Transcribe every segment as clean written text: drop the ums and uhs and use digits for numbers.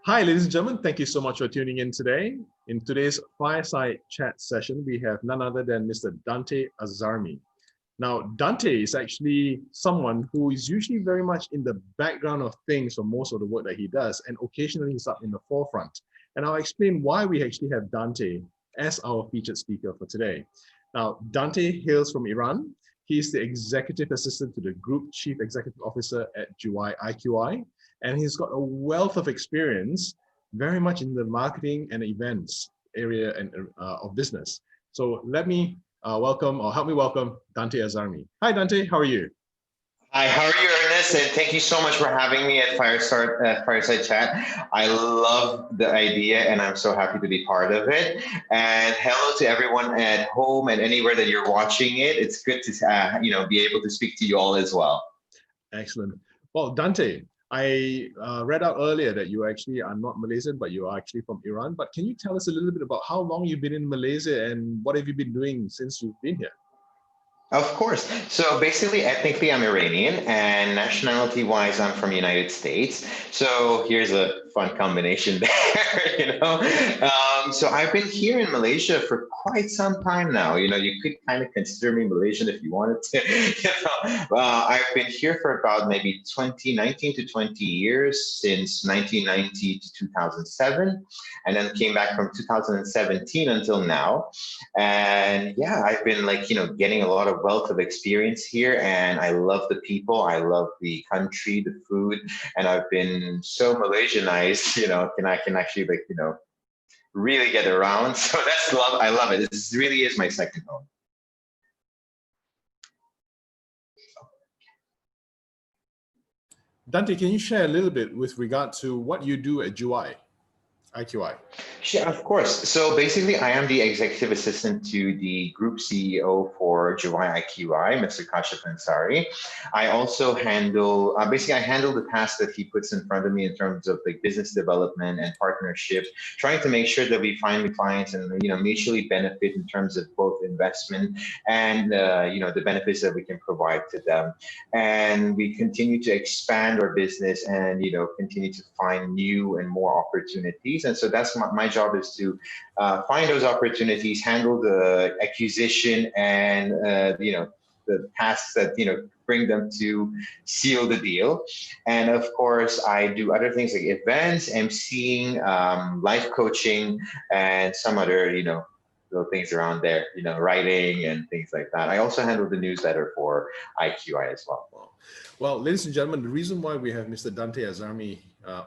Hi, ladies and gentlemen. Thank you so much for tuning in today. In today's fireside chat session, we have none other than Mr. Dante Azarmi. Now, Dante is actually someone who is usually very much in the background of things for most of the work that he does, and occasionally he's up in the forefront. And I'll explain why we actually have Dante as our featured speaker for today. Now, Dante hails from Iran. He's the executive assistant to the group chief executive officer at GUI IQI, and he's got a wealth of experience very much in the marketing and events area and of business. So let me welcome, or help me welcome, Dante Azarmi. Hi, Dante. How are you? Hi, how are you, Ernest? And thank you so much for having me at Fireside Chat. I love the idea, and I'm so happy to be part of it. And hello to everyone at home and anywhere that you're watching it. It's good to be able to speak to you all as well. Excellent. Well, Dante, I read out earlier that you actually are not Malaysian, but you are actually from Iran. But can you tell us a little bit about how long you've been in Malaysia and what have you been doing since you've been here? Of course. So basically, ethnically, I'm Iranian, and nationality-wise, I'm from United States. So here's a fun combination there, So I've been here in Malaysia for quite some time now. You could kind of consider me Malaysian if you wanted to. I've been here for about maybe 19 to 20 years, since 1990 to 2007, and then came back from 2017 until now. And yeah, I've been getting a lot of wealth of experience here, and I love the people, I love the country, the food, and I've been so Malaysianized, I can actually really get around. So that's love. I love it. This really is my second home. Dante, can you share a little bit with regard to what you do at GUI IQI? Sure, of course. So basically, I am the executive assistant to the group CEO for GUI IQI, Mr. Kashif Ansari. I also handle, I handle the tasks that he puts in front of me in terms of business development and partnership, trying to make sure that we find the clients and mutually benefit in terms of both investment and the benefits that we can provide to them. And we continue to expand our business and continue to find new and more opportunities. And so that's my job, is to find those opportunities, handle the acquisition, and the tasks that bring them to seal the deal. And of course, I do other things like events, emceeing, life coaching, and some other little things around there, writing and things like that. I also handle the newsletter for IQI as well. Well, ladies and gentlemen, the reason why we have Mr. Dante Azarmi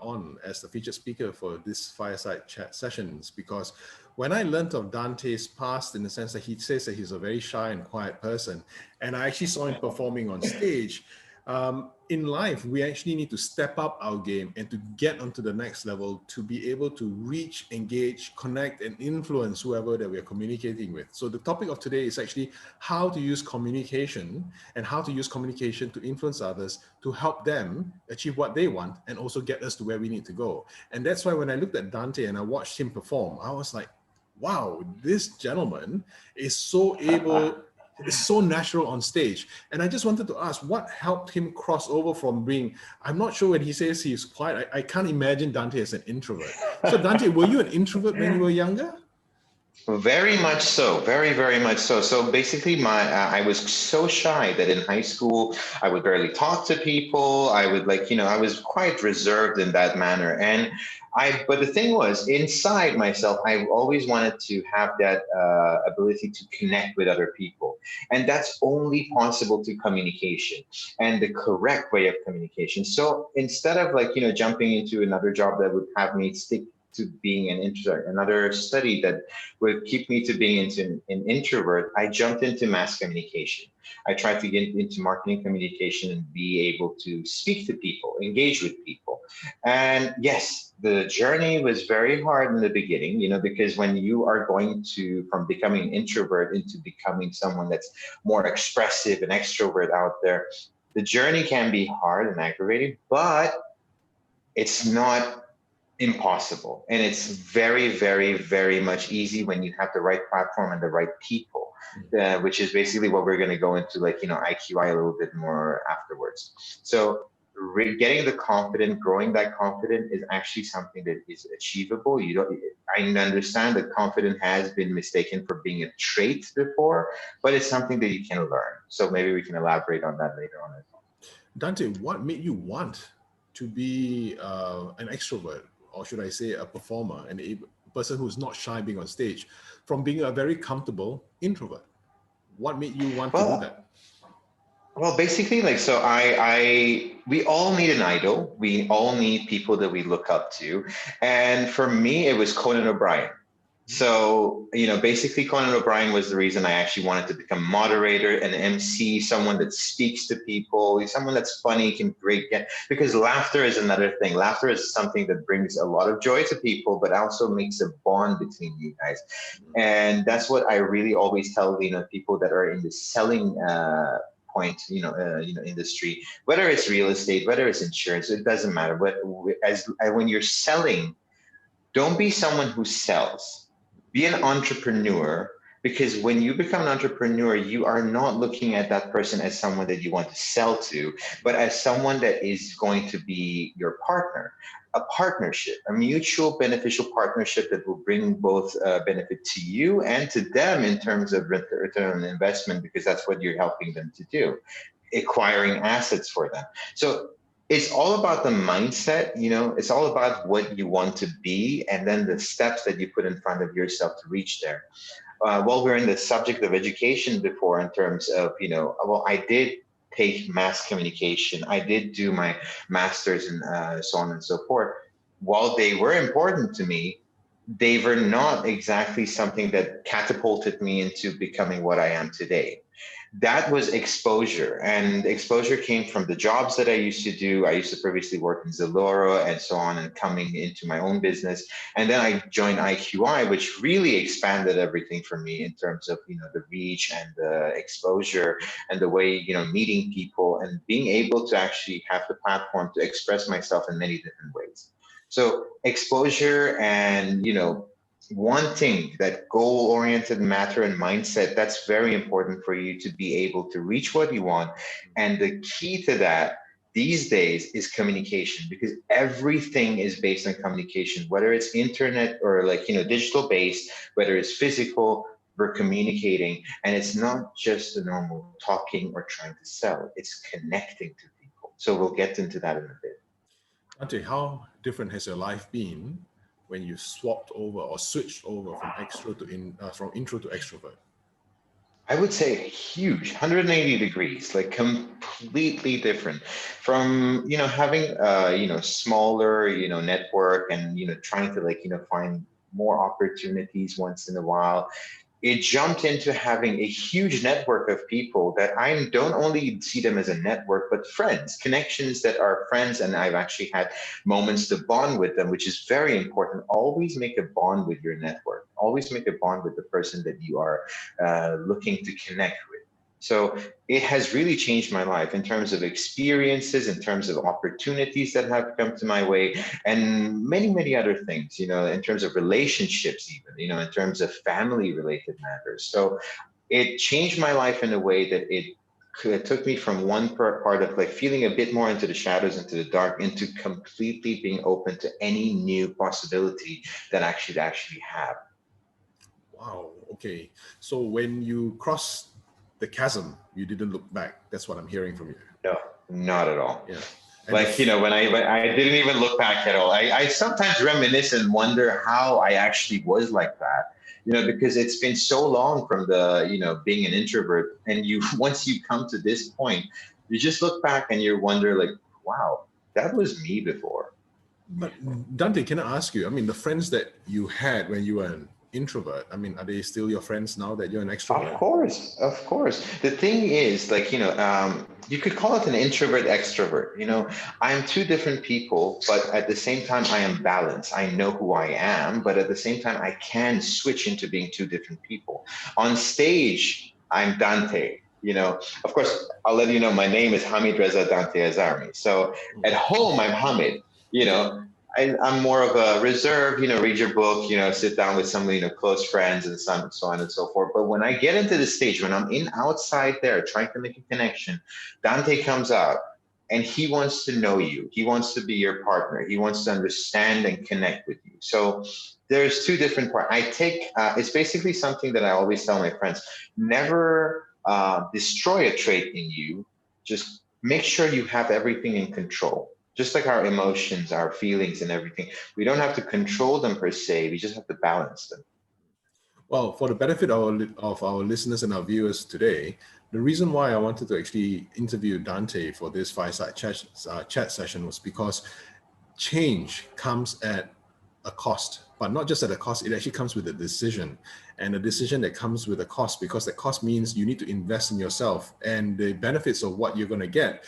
on as the featured speaker for this fireside chat session is because when I learned of Dante's past, in the sense that he says that he's a very shy and quiet person, and I actually saw him performing on stage, in life, we actually need to step up our game and to get onto the next level to be able to reach, engage, connect, and influence whoever that we're communicating with. So the topic of today is actually how to use communication and how to use communication to influence others, to help them achieve what they want and also get us to where we need to go. And that's why when I looked at Dante and I watched him perform, I was like, wow, this gentleman is so able, it's so natural on stage. And I just wanted to ask, what helped him cross over from being, I'm not sure when he says he's quiet, I can't imagine Dante as an introvert. So Dante, were you an introvert when you were younger? Very much so, very, very much so. So basically, I was so shy that in high school, I would barely talk to people. I would I was quite reserved in that manner. But the thing was, inside myself, I always wanted to have that ability to connect with other people. And that's only possible through communication and the correct way of communication. So instead of jumping into another job that would have me stick to being an introvert, another study that would keep me to being an introvert, I jumped into mass communication. I tried to get into marketing communication and be able to speak to people, engage with people. And yes, the journey was very hard in the beginning, because when you are going from becoming an introvert into becoming someone that's more expressive and extrovert out there, the journey can be hard and aggravating, but it's not impossible. And it's very, very, very much easy when you have the right platform and the right people, which is basically what we're going to go into, IQI a little bit more afterwards. So getting the confident, growing that confident is actually something that is achievable. You don't. I understand that confident has been mistaken for being a trait before, but it's something that you can learn. So maybe we can elaborate on that later on as well. Dante, what made you want to be an extrovert, or should I say a performer, and a person who's not shy being on stage, from being a very comfortable introvert? What made you want to do Well, that? well, basically, like, so we all need an idol. We all need people that we look up to. And for me, it was Conan O'Brien. So, basically Conan O'Brien was the reason I actually wanted to become moderator, an MC, someone that speaks to people, someone that's funny, can break it. Because laughter is another thing. Laughter is something that brings a lot of joy to people, but also makes a bond between you guys. And that's what I really always tell, people that are in the selling point, industry, whether it's real estate, whether it's insurance, it doesn't matter. But when you're selling, don't be someone who sells. Be an entrepreneur, because when you become an entrepreneur, you are not looking at that person as someone that you want to sell to, but as someone that is going to be your partner. A partnership, a mutual beneficial partnership that will bring both benefit to you and to them in terms of return on investment, because that's what you're helping them to do, acquiring assets for them. So it's all about the mindset, it's all about what you want to be and then the steps that you put in front of yourself to reach there. While we're in the subject of education before, in terms of, well, I did take mass communication, I did do my master's and so on and so forth. While they were important to me, they were not exactly something that catapulted me into becoming what I am today. That was exposure, and exposure came from the jobs that I used to do. I used to previously work in Zalora and so on, and coming into my own business. And then I joined IQI, which really expanded everything for me in terms of, the reach and the exposure and the way, meeting people and being able to actually have the platform to express myself in many different ways. So exposure and, wanting that goal oriented matter and mindset, that's very important for you to be able to reach what you want. And the key to that these days is communication, because everything is based on communication, whether it's internet or digital based, whether it's physical, we're communicating. And it's not just the normal talking or trying to sell, it's connecting to people. So we'll get into that in a bit. Dante, how different has your life been when you swapped over or switched over from intro to extrovert? I would say huge, 180 degrees, like completely different from, having smaller, network and, trying to find more opportunities once in a while. It jumped into having a huge network of people that I don't only see them as a network, but friends, connections that are friends. And I've actually had moments to bond with them, which is very important. Always make a bond with your network. Always make a bond with the person that you are looking to connect with. So it has really changed my life in terms of experiences, in terms of opportunities that have come to my way, and many, many other things, in terms of relationships, even, in terms of family related matters. So it changed my life in a way that it took me from one part of feeling a bit more into the shadows, into the dark, into completely being open to any new possibility that I should actually have. Wow. Okay. So when you crossed the chasm, you didn't look back. That's what I'm hearing from you. No, not at all. Yeah. And When I didn't even look back at all. I sometimes reminisce and wonder how I actually was like that. Because it's been so long from the, being an introvert, and once you come to this point, you just look back and you wonder wow, that was me before. but Dante, can I ask you? I mean, the friends that you had when you were an introvert, I mean, are they still your friends now that you're an Of extrovert? course, of course. The thing is, you could call it an introvert extrovert. I'm two different people, but at the same time, I am balanced. I know who I am, but at the same time, I can switch into being two different people. On stage, I'm Dante. Of course, I'll let you know my name is Hamid Reza Dante Azarmi. So at home, I'm Hamid. You Okay. know, I'm more of a reserve, read your book, sit down with some, close friends and so on and so forth. But when I get into the stage, when I'm outside there trying to make a connection, Dante comes out. and he wants to know you. He wants to be your partner. He wants to understand and connect with you. So there's two different parts. I take, it's basically something that I always tell my friends, never destroy a trait in you. Just make sure you have everything in control. Just like our emotions, our feelings and everything. We don't have to control them per se. We just have to balance them. Well, for the benefit of our listeners and our viewers today, the reason why I wanted to actually interview Dante for this fireside chat session was because change comes at a cost, but not just at a cost, it actually comes with a decision, and a decision that comes with a cost, because that cost means you need to invest in yourself, and the benefits of what you're going to get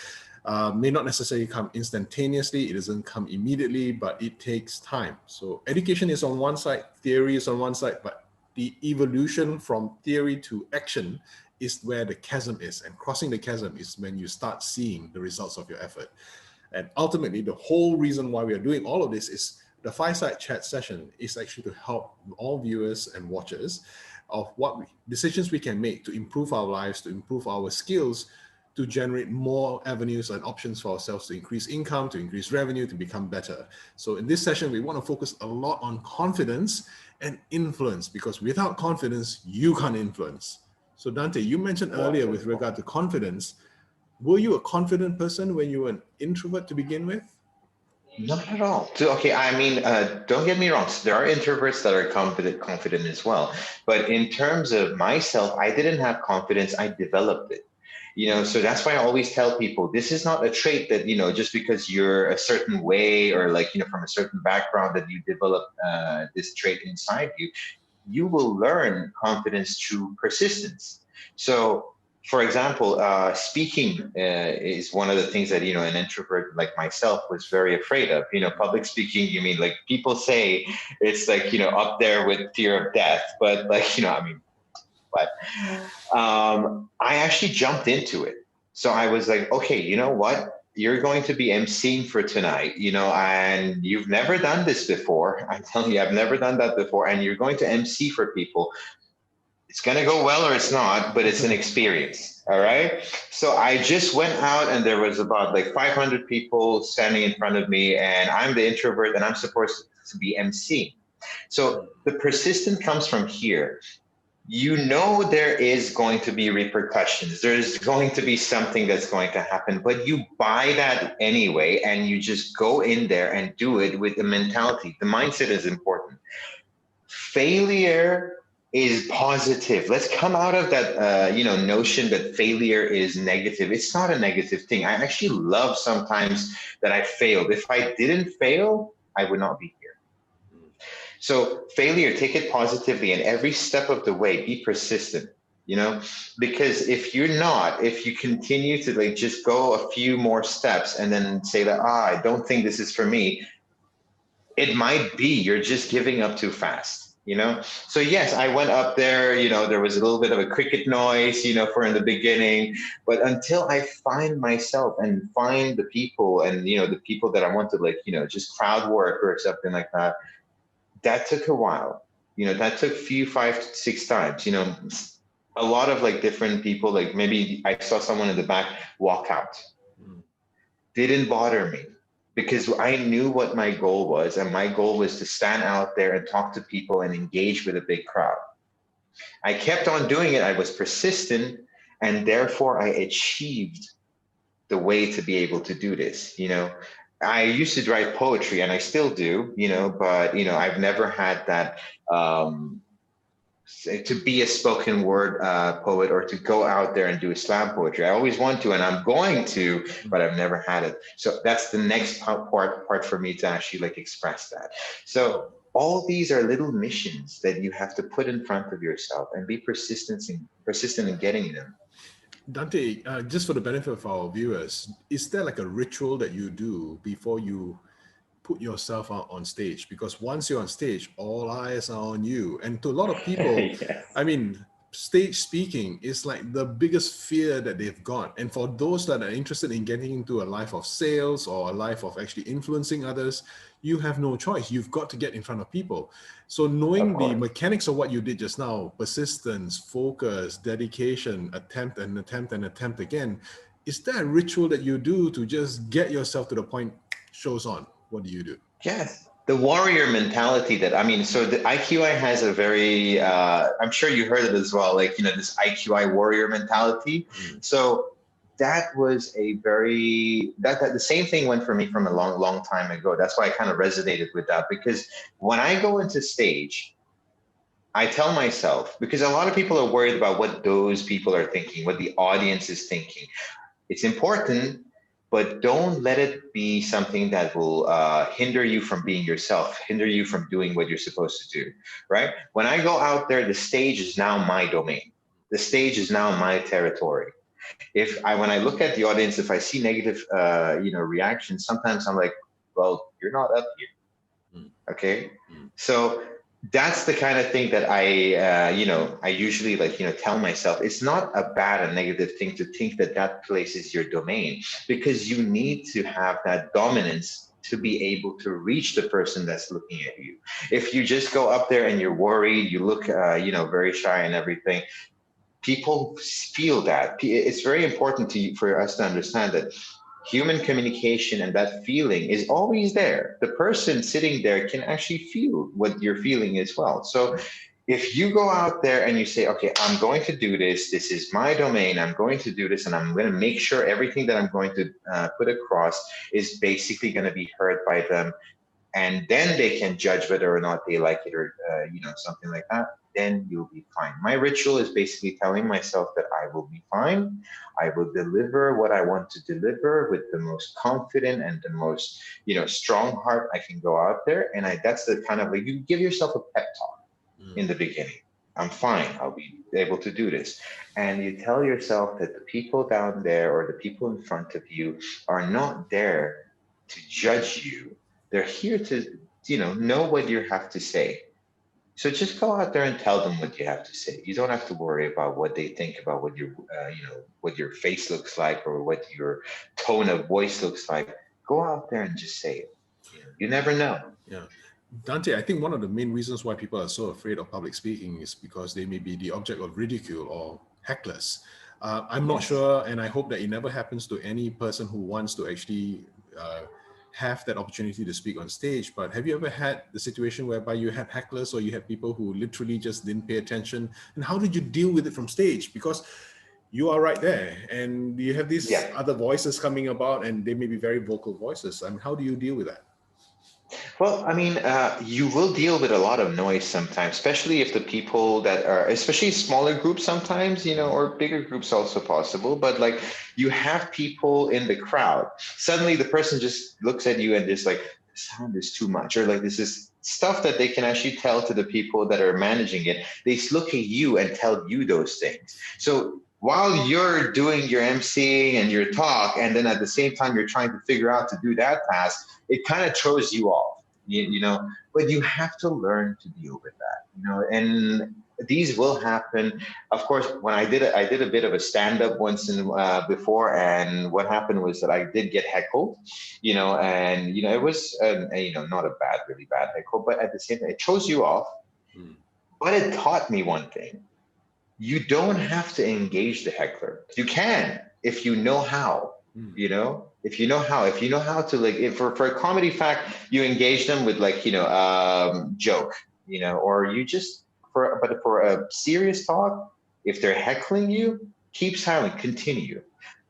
may not necessarily come instantaneously. It doesn't come immediately, but it takes time. So education is on one side, theory is on one side, but the evolution from theory to action is where the chasm is, and crossing the chasm is when you start seeing the results of your effort. And ultimately, the whole reason why we are doing all of this is the fireside chat session is actually to help all viewers and watchers of what decisions we can make to improve our lives, to improve our skills, to generate more avenues and options for ourselves to increase income, to increase revenue, to become better. So in this session, we want to focus a lot on confidence and influence, because without confidence, you can't influence. So Dante, you mentioned earlier with regard to confidence, were you a confident person when you were an introvert to begin with? Not at all. So, okay, I mean, don't get me wrong. There are introverts that are confident as well. But in terms of myself, I didn't have confidence. I developed it. So that's why I always tell people this is not a trait that, just because you're a certain way or like, from a certain background that you develop this trait inside you. You will learn confidence through persistence. So, for example, speaking is one of the things that an introvert like myself was very afraid of. Public speaking. You mean like people say it's like up there with fear of death, but like I mean, but I actually jumped into it. So I was like, okay, you know what? You're going to be emceeing for tonight, and you've never done this before. I'm telling you, I've never done that before, and you're going to MC for people. It's going to go well or it's not, but it's an experience. All right. So I just went out and there was about like 500 people standing in front of me, and I'm the introvert and I'm supposed to be MC. So the persistence comes from here. There is going to be repercussions. There's going to be something that's going to happen, but you buy that anyway, and you just go in there and do it with the mentality. The mindset is important. Failure is positive. Let's come out of that, notion that failure is negative. It's not a negative thing. I actually love sometimes that I failed. If I didn't fail, I would not be here. So failure, take it positively, and every step of the way, be persistent, because if you continue to like just go a few more steps and then say that, I don't think this is for me, it might be you're just giving up too fast. So yes, I went up there, there was a little bit of a cricket noise, for in the beginning, but until I find myself and find the people and, the people that I want to like, just crowd work or something like that, that took a while. That took 5 to 6 times, a lot of like different people, like maybe I saw someone in the back walk out. Didn't bother me because I knew what my goal was. And my goal was to stand out there and talk to people and engage with a big crowd. I kept on doing it. I was persistent, and therefore I achieved the way to be able to do this. I used to write poetry and I still do, but, I've never had that to be a spoken word poet or to go out there and do slam poetry. I always want to, and I'm going to, but I've never had it. So that's the next part for me to actually like express that. So all these are little missions that you have to put in front of yourself and be persistent in getting them. Dante, just for the benefit of our viewers, is there like a ritual that you do before you put yourself out on stage? Because once you're on stage, all eyes are on you. And to a lot of people, yes. I mean, stage speaking is like the biggest fear that they've got. And for those that are interested in getting into a life of sales or a life of actually influencing others, you have no choice. You've got to get in front of people. So knowing the mechanics of what you did just now, persistence, focus, dedication, attempt and attempt and attempt again, is there a ritual that you do to just get yourself to the point, show's on? What do you do? Yes. The warrior mentality that, I mean, so the IQI has a very, I'm sure you heard it as well, like, this IQI warrior mentality. So that was a very, that the same thing went for me from a long, long time ago. That's why I kind of resonated with that, because when I go into stage, I tell myself, because a lot of people are worried about what those people are thinking, what the audience is thinking. It's important, but don't let it be something that will hinder you from being yourself, hinder you from doing what you're supposed to do, right? When I go out there, the stage is now my domain. The stage is now my territory. When I look at the audience, if I see negative, reactions, sometimes I'm like, well, you're not up here, okay? So that's the kind of thing that I usually tell myself. It's not a bad and negative thing to think that that place is your domain, because you need to have that dominance to be able to reach the person that's looking at you. If you just go up there and you're worried, you look, very shy and everything, people feel that. It's very important for us to understand that human communication and that feeling is always there. The person sitting there can actually feel what you're feeling as well. So if you go out there and you say, okay, I'm going to do this, this is my domain, I'm going to do this, and I'm going to make sure everything that I'm going to put across is basically going to be heard by them, and then they can judge whether or not they like it, or something like that, then you'll be fine. My ritual is basically telling myself that I will be fine. I will deliver what I want to deliver with the most confident and the most strong heart I can go out there. And that's the kind of, like, you give yourself a pep talk in the beginning. I'm fine, I'll be able to do this. And you tell yourself that the people down there or the people in front of you are not there to judge you. They're here to, know what you have to say. So just go out there and tell them what you have to say. You don't have to worry about what they think about what what your face looks like or what your tone of voice looks like. Go out there and just say it. You never know. Yeah. Dante, I think one of the main reasons why people are so afraid of public speaking is because they may be the object of ridicule or hecklers. I'm not sure, and I hope that it never happens to any person who wants to actually have that opportunity to speak on stage. But have you ever had the situation whereby you had hecklers or you had people who literally just didn't pay attention? And how did you deal with it from stage? Because you are right there and you have these other voices coming about, and they may be very vocal voices. I mean, how do you deal with that? Well, I mean, you will deal with a lot of noise sometimes, especially if the people that are, especially smaller groups sometimes, or bigger groups also possible. But like, you have people in the crowd. Suddenly the person just looks at you and just like, the sound is too much. Or like, this is stuff that they can actually tell to the people that are managing it. They look at you and tell you those things. So while you're doing your emceeing and your talk, and then at the same time, you're trying to figure out to do that task, it kind of throws you off. But you have to learn to deal with that, and these will happen. Of course, when I did a bit of a stand-up once before, and what happened was that I did get heckled, and it was not a really bad heckle, but at the same time, it throws you off. But it taught me one thing: you don't have to engage the heckler. You can if you know how. If you know how to, like, if for a comedy fact, you engage them with joke, or you just but for a serious talk, if they're heckling you, keep silent, continue,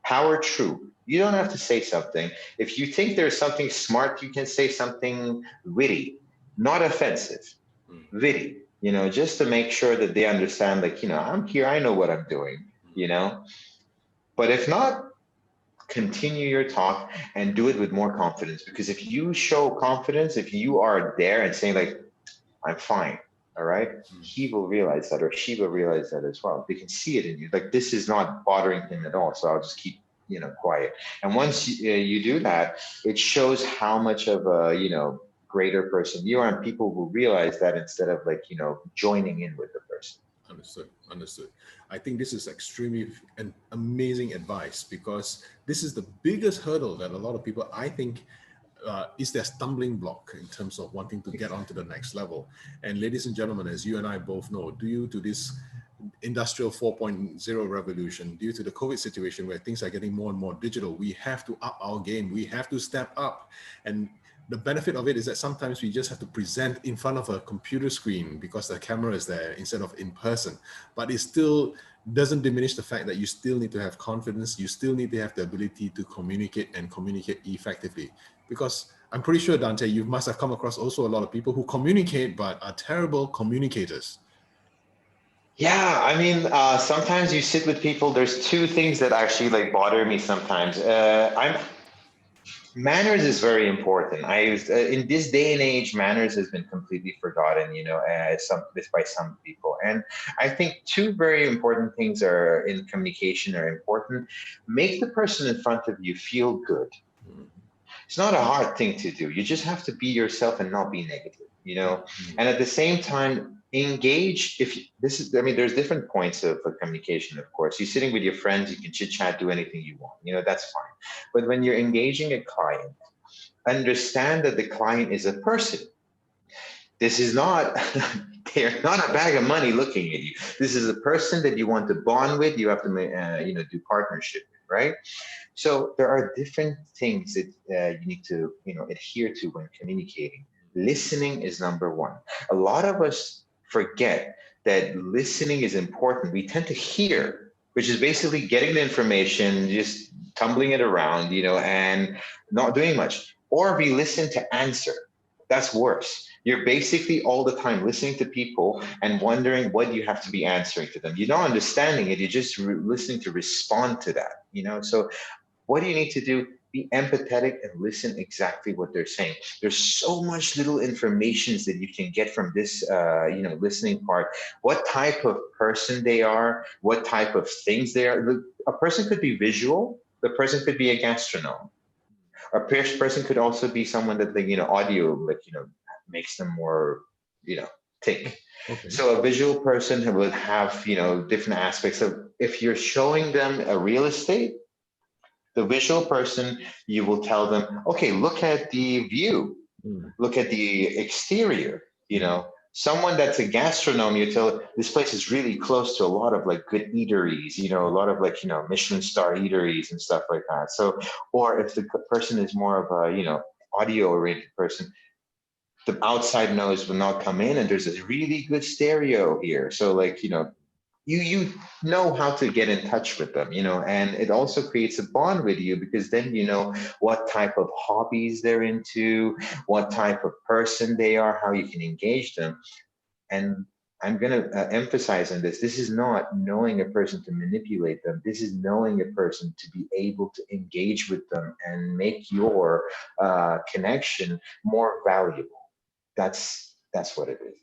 power true. You don't have to say something. If you think there's something smart, you can say something witty, not offensive, witty, just to make sure that they understand, like, I'm here, I know what I'm doing, but if not, continue your talk and do it with more confidence, because if you show confidence, if you are there and saying, like, I'm fine, all right, he will realize that, or she will realize that as well. They can see it in you, like, this is not bothering him at all, so I'll just keep quiet. And once you do that, it shows how much of a greater person you are, and people will realize that, instead of joining in with the person. Understood. I think this is extremely an amazing advice, because this is the biggest hurdle that a lot of people, I think, is their stumbling block in terms of wanting to get onto the next level. And ladies and gentlemen, as you and I both know, due to this industrial 4.0 revolution, due to the COVID situation where things are getting more and more digital, we have to up our game. We have to step up. And the benefit of it is that sometimes we just have to present in front of a computer screen because the camera is there instead of in person. But it still doesn't diminish the fact that you still need to have confidence. You still need to have the ability to communicate and communicate effectively. Because I'm pretty sure, Dante, you must have come across also a lot of people who communicate but are terrible communicators. Yeah, I mean, sometimes you sit with people. There's two things that actually like bother me sometimes. I'm Manners is very important. In this day and age, manners has been completely forgotten. By some people, and I think two very important things are in communication are important. Make the person in front of you feel good. It's not a hard thing to do. You just have to be yourself and not be negative. And at the same time, engage. There's different points of communication, of course. You're sitting with your friends, you can chit chat, do anything you want. That's fine. But when you're engaging a client, understand that the client is a person. This is not, they're not a bag of money looking at you. This is a person that you want to bond with. You have to, do partnership with, right? So there are different things that you need to, adhere to when communicating. Listening is number one. A lot of us forget that listening is important. We tend to hear, which is basically getting the information, just tumbling it around, and not doing much. Or we listen to answer. That's worse. You're basically all the time listening to people and wondering what you have to be answering to them. You're not understanding it. You're just listening to respond to that. So what do you need to do? Be empathetic and listen exactly what they're saying. There's so much little information that you can get from this, listening part. What type of person they are, what type of things they are. A person could be visual. The person could be a gastronome. A person could also be someone that, audio, makes them more, think. Okay. So a visual person would have, different aspects of, if you're showing them a real estate, the visual person, you will tell them, okay, look at the view, look at the exterior. Someone that's a gastronome, you tell this place is really close to a lot of like good eateries, a lot of Michelin star eateries and stuff like that. So, or if the person is more of a audio oriented person, the outside noise will not come in, and there's a really good stereo here. So you know how to get in touch with them, and it also creates a bond with you, because then you know what type of hobbies they're into, what type of person they are, how you can engage them. And I'm going to emphasize on this. This is not knowing a person to manipulate them. This is knowing a person to be able to engage with them and make your connection more valuable. That's what it is.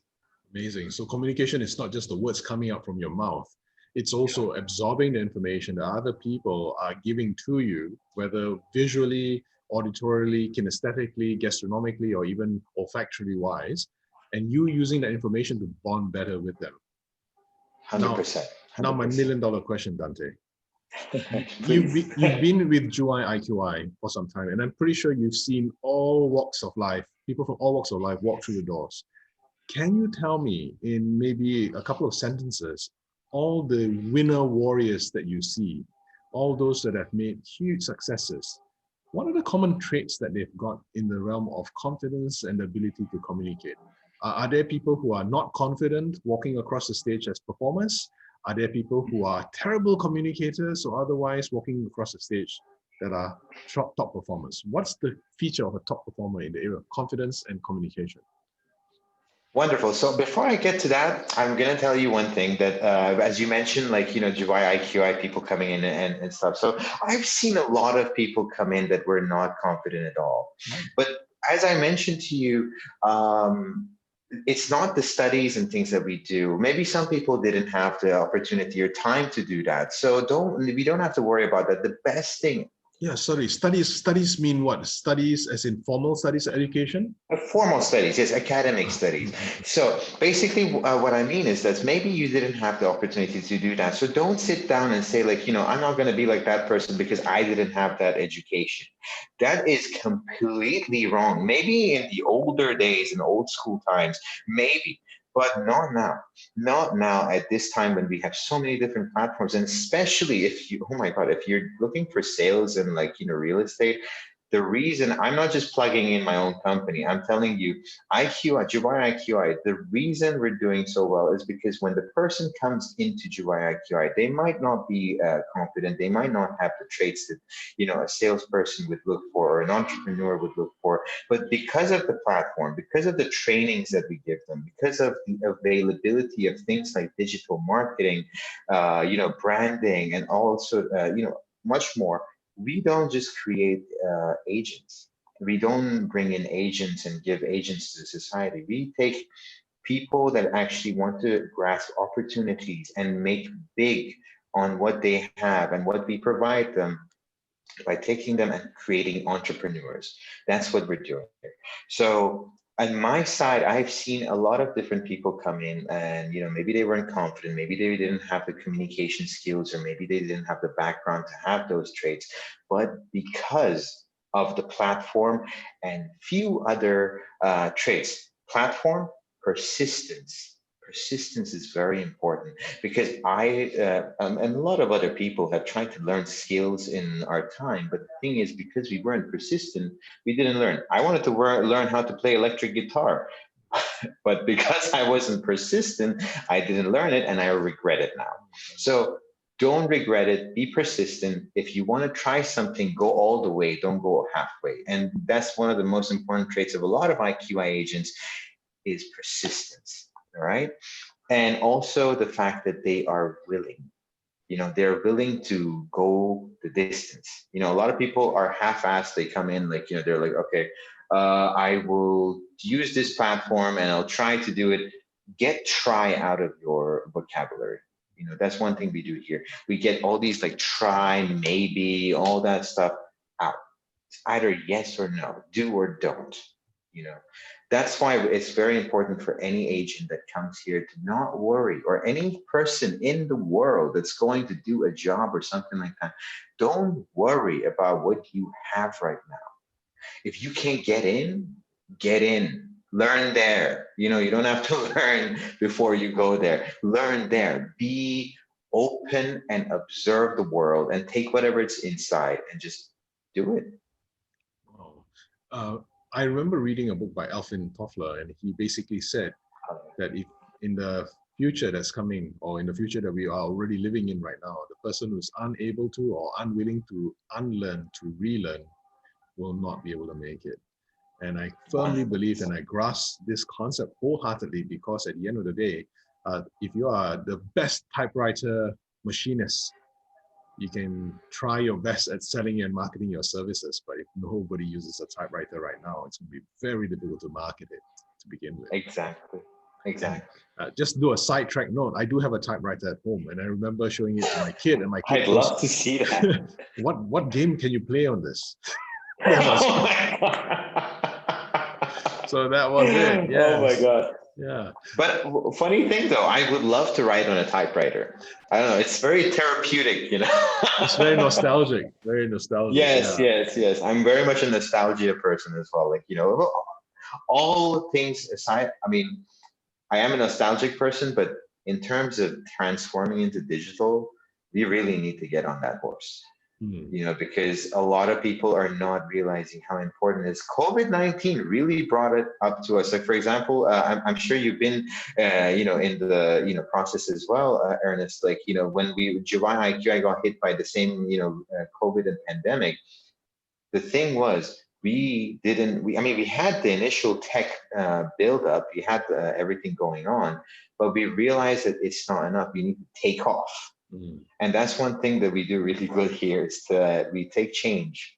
Amazing. So communication is not just the words coming out from your mouth. It's also absorbing the information that other people are giving to you, whether visually, auditorily, kinesthetically, gastronomically, or even olfactorily wise, and you using that information to bond better with them. 100%. Now my $1 million question, Dante. You've been with Juai IQI for some time, and I'm pretty sure you've seen all walks of life, people from all walks of life walk through the doors. Can you tell me in maybe a couple of sentences, all the winner warriors that you see, all those that have made huge successes, what are the common traits that they've got in the realm of confidence and the ability to communicate? Are there people who are not confident walking across the stage as performers? Are there people who are terrible communicators or otherwise walking across the stage that are top performers? What's the feature of a top performer in the area of confidence and communication? Wonderful. So before I get to that, I'm going to tell you one thing that, as you mentioned, Juai IQI people coming in and stuff. So I've seen a lot of people come in that were not confident at all. But as I mentioned to you, it's not the studies and things that we do. Maybe some people didn't have the opportunity or time to do that. So we don't have to worry about that. The best thing. Yeah, sorry. Studies mean what? Studies as in formal studies, education? Formal studies, yes, academic studies. So basically what I mean is that maybe you didn't have the opportunity to do that. So don't sit down and say I'm not going to be like that person because I didn't have that education. That is completely wrong. Maybe in the older days, in old school times, maybe. But not now. Not now at this time when we have so many different platforms. And especially if you, oh my God, if you're looking for sales and like, real estate, the reason I'm not just plugging in my own company, I'm telling you, IQI, Dubai IQI, the reason we're doing so well is because when the person comes into Dubai IQI, they might not be confident. They might not have the traits that, a salesperson would look for or an entrepreneur would look for. But because of the platform, because of the trainings that we give them, because of the availability of things like digital marketing, branding, and also, much more, we don't just create agents. We don't bring in agents and give agents to society. We take people that actually want to grasp opportunities and make big on what they have and what we provide them by taking them and creating entrepreneurs. That's what we're doing here. So on my side, I've seen a lot of different people come in and, maybe they weren't confident, maybe they didn't have the communication skills, or maybe they didn't have the background to have those traits. But because of the platform and few other traits, platform, persistence, persistence is very important, because and a lot of other people have tried to learn skills in our time, but the thing is, because we weren't persistent, we didn't learn. I wanted to learn how to play electric guitar, but because I wasn't persistent, I didn't learn it, and I regret it now. So don't regret it. Be persistent. If you want to try something, go all the way. Don't go halfway. And that's one of the most important traits of a lot of IQI agents, is persistence. All right. And also the fact that they are willing, they're willing to go the distance. A lot of people are half-assed. They come in like, they're like, okay, I will use this platform and I'll try to do it. Get try out of your vocabulary. That's one thing we do here. We get all these like try, maybe, all that stuff out. It's either yes or no, do or don't. That's why it's very important for any agent that comes here to not worry, or any person in the world that's going to do a job or something like that. Don't worry about what you have right now. If you can't get in, get in. Learn there. You don't have to learn before you go there. Learn there. Be open and observe the world and take whatever's inside and just do it. Wow. I remember reading a book by Alvin Toffler, and he basically said that if in the future that's coming, or in the future that we are already living in right now, the person who's unable to or unwilling to unlearn to relearn will not be able to make it. And I firmly believe and I grasp this concept wholeheartedly, because at the end of the day, if you are the best typewriter machinist, you can try your best at selling and marketing your services, but if nobody uses a typewriter right now, it's going to be very difficult to market it to begin with. Exactly. Just do a sidetrack note. I do have a typewriter at home, and I remember showing it to my kid, and my kid I'd love to see that. What game can you play on this? Oh my God. So that was it. Yes. Oh my God. Yeah. But funny thing though, I would love to write on a typewriter. I don't know. It's very therapeutic, It's very nostalgic. Very nostalgic. Yes. I'm very much a nostalgia person as well. Like, all things aside, I mean, I am a nostalgic person, but in terms of transforming into digital, we really need to get on that horse. Because a lot of people are not realizing how important it is. COVID-19 really brought it up to us. Like, for example, I'm sure you've been, in the, process as well, Ernest. Like, when July IQI got hit by the same, COVID and pandemic, the thing was, we had the initial tech build-up, we had everything going on, but we realized that it's not enough. We need to take off. And that's one thing that we do really good here, is that we take change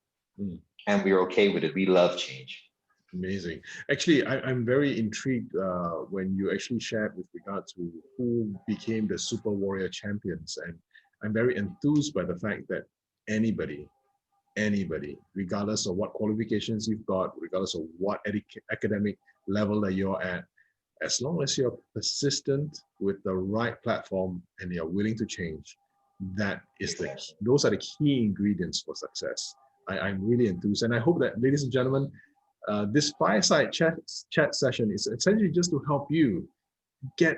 and we're okay with it. We love change. Amazing. Actually, I'm very intrigued when you actually shared with regard to who became the Super Warrior champions. And I'm very enthused by the fact that anybody, regardless of what qualifications you've got, regardless of what academic level that you're at, as long as you're persistent with the right platform and you're willing to change, those are the key ingredients for success. I'm really enthused, and I hope that, ladies and gentlemen, this fireside chat session is essentially just to help you get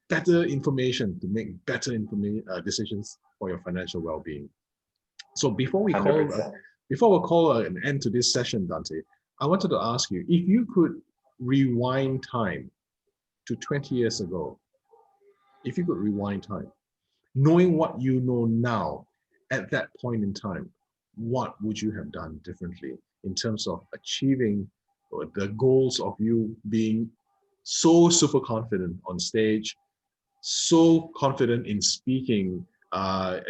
better information to make better decisions for your financial well-being. So before we call 100%. an end to this session, Dante, I wanted to ask you, if you could rewind time to 20 years ago, if you could rewind time, knowing what you know now at that point in time, what would you have done differently in terms of achieving the goals of you being so super confident on stage, so confident in speaking,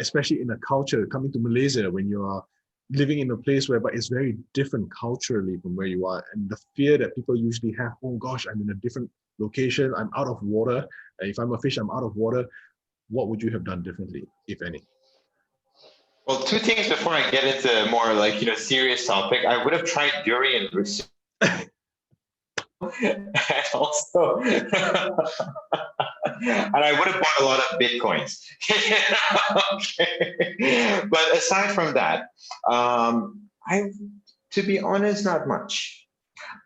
especially in a culture coming to Malaysia when you are living in a place where, but it's very different culturally from where you are, and the fear that people usually have, oh gosh, I'm in a different location, I'm out of water. If I'm a fish, I'm out of water. What would you have done differently, if any? Well, two things before I get into a more like, serious topic. I would have tried durian root and also and I would have bought a lot of bitcoins. Okay. But aside from that, I, to be honest, not much.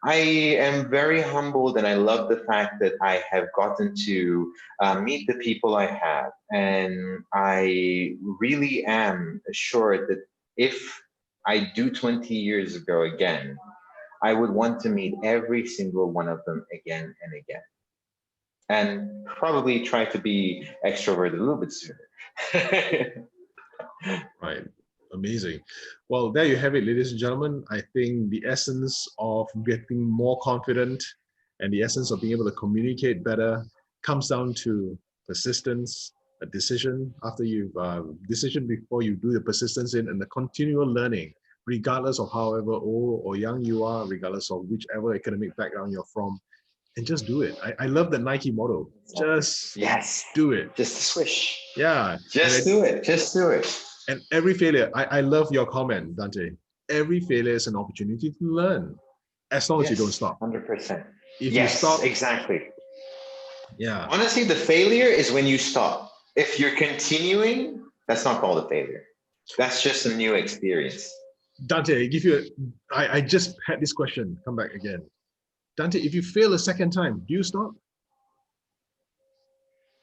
I am very humbled, and I love the fact that I have gotten to meet the people I have. And I really am assured that if I do 20 years ago again, I would want to meet every single one of them again and again. And probably try to be extroverted a little bit sooner. Right. Amazing. Well, there you have it, ladies and gentlemen. I think the essence of getting more confident and the essence of being able to communicate better comes down to persistence, a decision after you've decision before you do the persistence in, and the continual learning, regardless of however old or young you are, regardless of whichever academic background you're from, and just do it. I love the Nike motto. Just do it. Just a swish. Yeah. Just do it. Just do it. And every failure, I love your comment, Dante. Every failure is an opportunity to learn, as long as you don't stop. 100%. If you stop, exactly. Yeah. Honestly, the failure is when you stop. If you're continuing, that's not called a failure. That's just a new experience. Dante, I just had this question come back again. Dante, if you fail a second time, do you stop?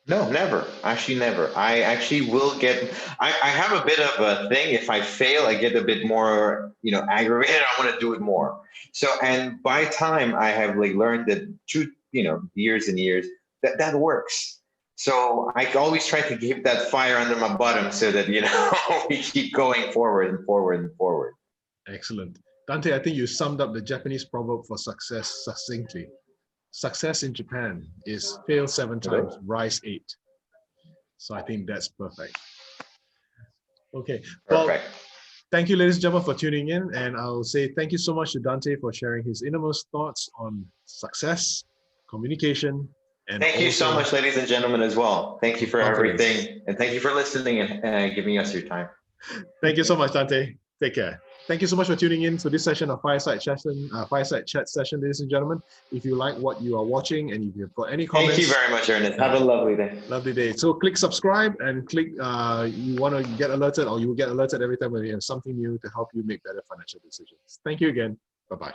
No, never. Actually, never. I actually will get, I have a bit of a thing. If I fail, I get a bit more, aggravated. I want to do it more. So, and by time I have learned that through, years and years, that works. So I always try to keep that fire under my bottom so that, we keep going forward and forward and forward. Excellent. Dante, I think you summed up the Japanese proverb for success succinctly. Success in Japan is fail 7 times, rise 8. So I think that's perfect. Okay. Well, thank you, ladies and gentlemen, for tuning in. And I'll say thank you so much to Dante for sharing his innermost thoughts on success, communication, and thank you so much, ladies and gentlemen, as well. Thank you for everything. And thank you for listening and giving us your time. Thank you so much, Dante. Take care. Thank you so much for tuning in to this session of Fireside Chat session, ladies and gentlemen. If you like what you are watching and if you've got any comments. Thank you very much, Ernest. Have a lovely day. Lovely day. So click subscribe and click, you want to get alerted, or you will get alerted every time when we have something new to help you make better financial decisions. Thank you again. Bye-bye.